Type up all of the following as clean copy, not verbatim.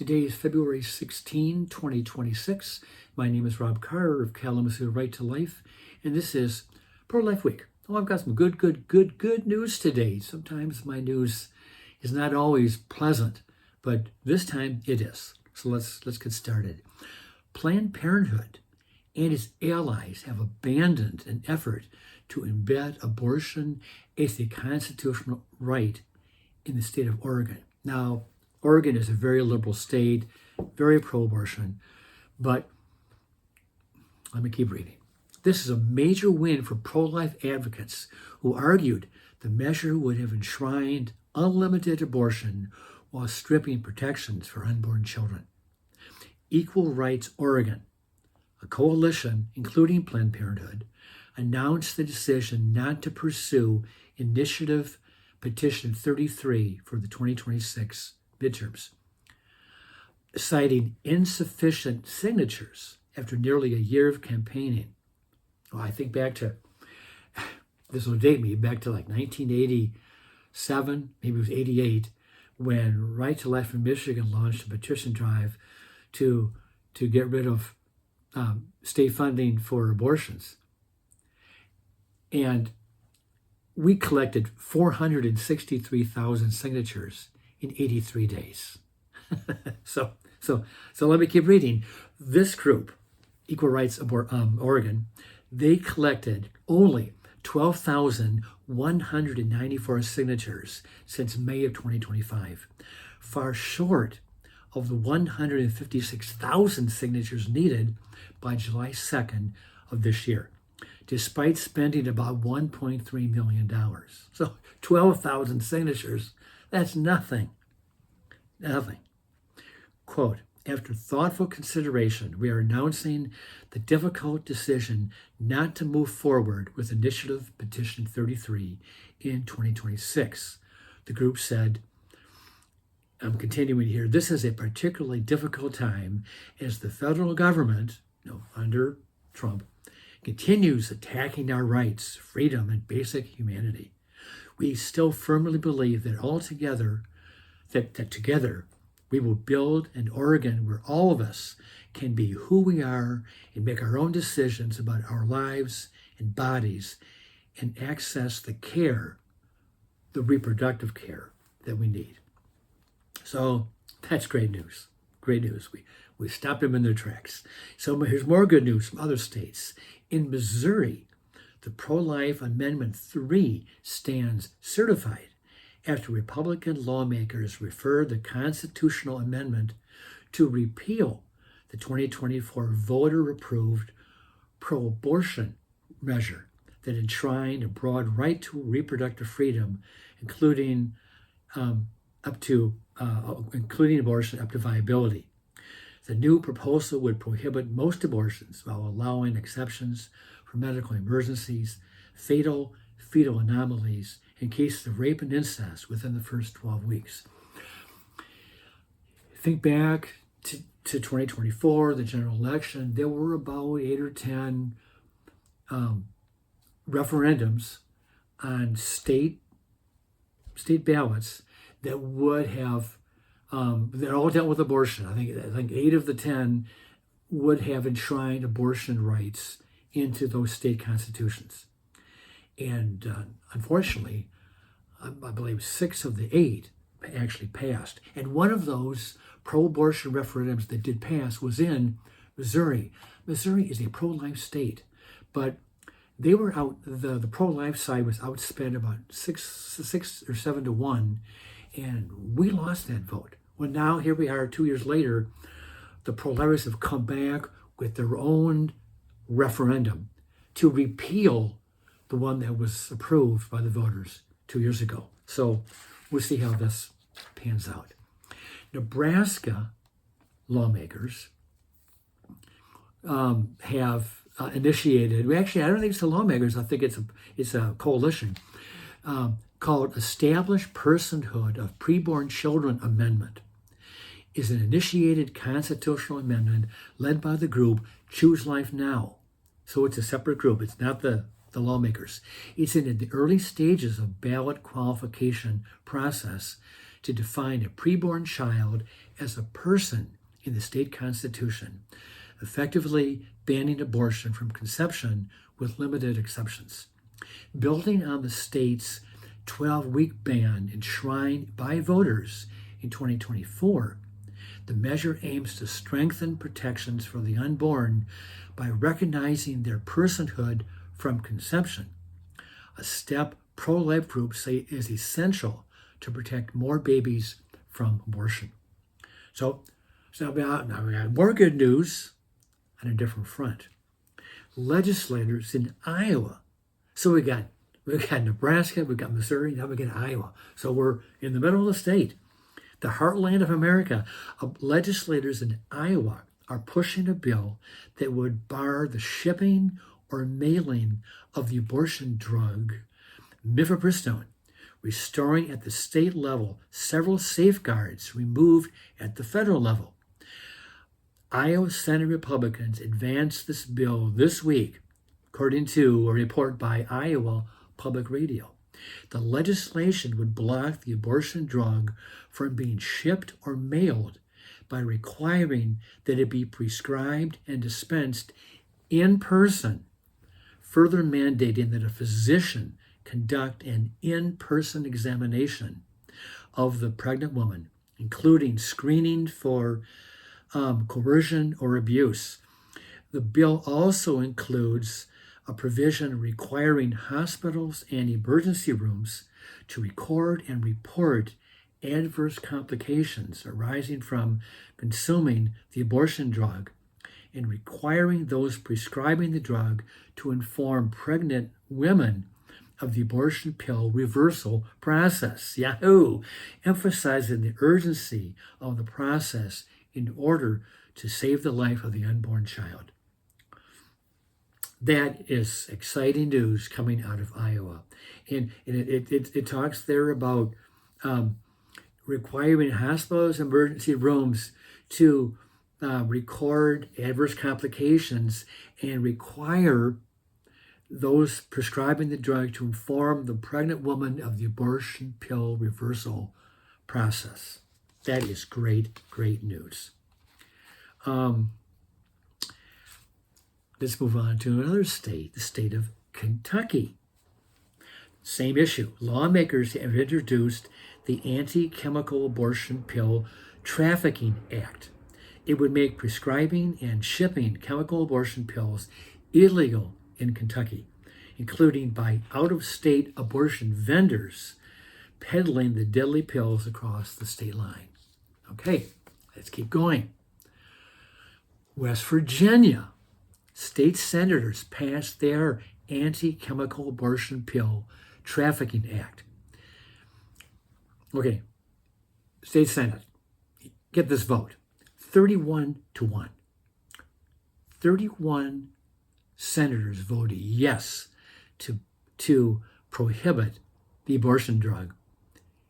Today is February 16, 2026. My name is Rob Carter of Kalamazoo Right to Life, and this is Pro-Life Week. Oh, I've got some good news today. Sometimes my news is not always pleasant, but this time it is. So let's get started. Planned Parenthood and its allies have abandoned an effort to embed abortion as a constitutional right in the state of Oregon. Now, Oregon is a very liberal state, very pro-abortion, but let me keep reading. This is a major win for pro-life advocates who argued the measure would have enshrined unlimited abortion while stripping protections for unborn children. Equal Rights Oregon, a coalition including Planned Parenthood, announced the decision not to pursue Initiative Petition 33 for the 2026 midterms, citing insufficient signatures after nearly a year of campaigning. Well, I think this will date me back to like 1987, maybe it was 88, when Right to Life in Michigan launched a petition drive to get rid of state funding for abortions. And we collected 463,000 signatures in 83 days. So let me keep reading. This group, Equal Rights Oregon, they collected only 12,194 signatures since May of 2025, far short of the 156,000 signatures needed by July 2nd of this year, despite spending about $1.3 million. So 12,000 signatures, that's nothing. Nothing. Quote, after thoughtful consideration, we are announcing the difficult decision not to move forward with Initiative Petition 33 in 2026. The group said, I'm continuing here, this is a particularly difficult time as the federal government, under Trump, continues attacking our rights, freedom, and basic humanity. We still firmly believe that together we will build an Oregon where all of us can be who we are and make our own decisions about our lives and bodies and access the care, the reproductive care that we need. So that's great news. Great news. We stopped them in their tracks. So here's more good news from other states. In Missouri, the Pro-Life Amendment 3 stands certified after Republican lawmakers referred the constitutional amendment to repeal the 2024 voter-approved pro-abortion measure that enshrined a broad right to reproductive freedom, including abortion up to viability. The new proposal would prohibit most abortions while allowing exceptions for medical emergencies, fetal anomalies, in cases of rape and incest within the first 12 weeks. Think back to 2024, the general election. There were about 8 or 10 referendums on state ballots that would have that all dealt with abortion. I think 8 of the 10 would have enshrined abortion rights into those state constitutions. And unfortunately, I believe 6 of the 8 actually passed. And one of those pro-abortion referendums that did pass was in Missouri. Missouri is a pro-life state, but they were the pro-life side was outspent about 6 or 7 to 1, and we lost that vote. Well, now here we are 2 years later, the pro-lifers have come back with their own referendum to repeal the one that was approved by the voters 2 years ago. So we'll see how this pans out. Nebraska lawmakers have initiated, actually, I don't think it's the lawmakers, I think it's a coalition called Established Personhood of Preborn Children Amendment. Is an initiated constitutional amendment led by the group Choose Life Now. So it's a separate group. It's not the lawmakers. It's in the early stages of ballot qualification process to define a preborn child as a person in the state constitution, effectively banning abortion from conception with limited exceptions. Building on the state's 12-week ban enshrined by voters in 2024, the measure aims to strengthen protections for the unborn by recognizing their personhood from conception, a step pro-life groups say is essential to protect more babies from abortion. So now we got more good news on a different front. Legislators in Iowa. So we got Nebraska, we got Missouri, now we got Iowa. So we're in the middle of the state, the heartland of America. Legislators in Iowa are pushing a bill that would bar the shipping or mailing of the abortion drug mifepristone, restoring at the state level several safeguards removed at the federal level. Iowa Senate Republicans advanced this bill this week, according to a report by Iowa Public Radio. The legislation would block the abortion drug from being shipped or mailed by requiring that it be prescribed and dispensed in person, further mandating that a physician conduct an in-person examination of the pregnant woman, including screening for coercion or abuse. The bill also includes a provision requiring hospitals and emergency rooms to record and report adverse complications arising from consuming the abortion drug, and requiring those prescribing the drug to inform pregnant women of the abortion pill reversal process. Yahoo! Emphasizing the urgency of the process in order to save the life of the unborn child. That is exciting news coming out of Iowa. And it talks there about requiring hospitals and emergency rooms to record adverse complications and require those prescribing the drug to inform the pregnant woman of the abortion pill reversal process. That is great, great news. Let's move on to another state, the state of Kentucky. Same issue. Lawmakers have introduced the Anti-Chemical Abortion Pill Trafficking Act. It would make prescribing and shipping chemical abortion pills illegal in Kentucky, including by out-of-state abortion vendors peddling the deadly pills across the state line. Okay, let's keep going. West Virginia. State senators passed their Anti-Chemical Abortion Pill Trafficking Act. Okay, state senate, get this vote, 31-1. 31 senators voted yes to prohibit the abortion drug,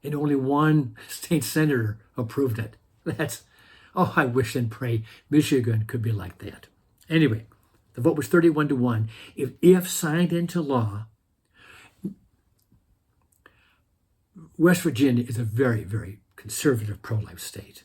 and only one state senator approved it. I wish and pray Michigan could be like that. Anyway, the vote was 31-1. If signed into law, West Virginia is a very, very conservative pro-life state.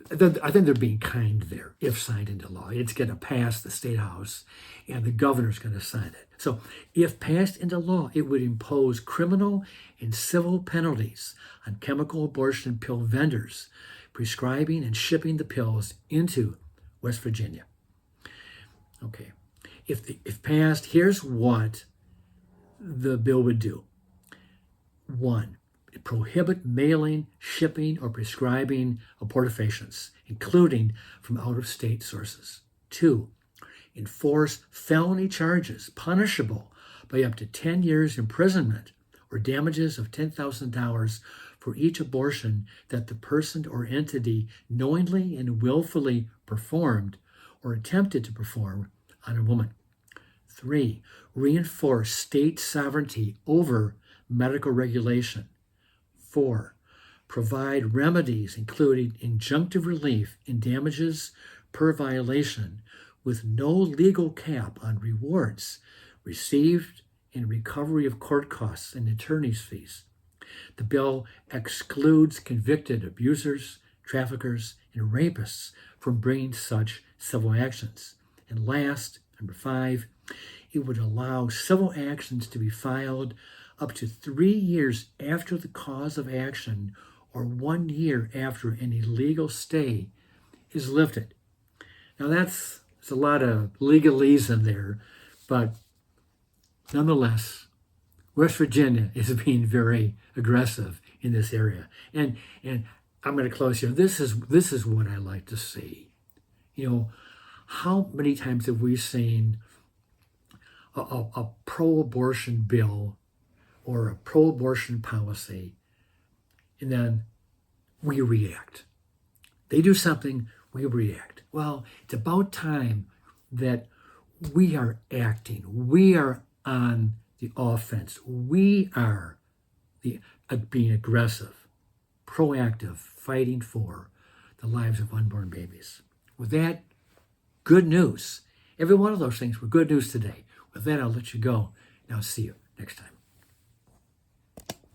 I think they're being kind there. If signed into law, it's going to pass the state house and the governor's going to sign it. So if passed into law, it would impose criminal and civil penalties on chemical abortion pill vendors prescribing and shipping the pills into West Virginia. Okay, if passed, here's what the bill would do. 1, prohibit mailing, shipping, or prescribing abortifacients, including from out-of-state sources. 2, enforce felony charges punishable by up to 10 years imprisonment or damages of $10,000 for each abortion that the person or entity knowingly and willfully performed or attempted to perform on a woman. 3, reinforce state sovereignty over medical regulation. 4, provide remedies including injunctive relief in damages per violation with no legal cap on rewards received and recovery of court costs and attorney's fees. The bill excludes convicted abusers, traffickers, and rapists from bringing such civil actions. And last, number 5, it would allow civil actions to be filed up to 3 years after the cause of action or 1 year after any legal stay is lifted. Now there's a lot of legalese in there, but nonetheless, West Virginia is being very aggressive in this area. And I'm going to close here. This is what I like to see. How many times have we seen a pro-abortion bill or a pro-abortion policy, and then we react? They do something, we react. Well, it's about time that we are acting. We are on the offense. We are being aggressive, proactive, fighting for the lives of unborn babies. With that, good news. Every one of those things were good news today. With that, I'll let you go. Now, see you next time.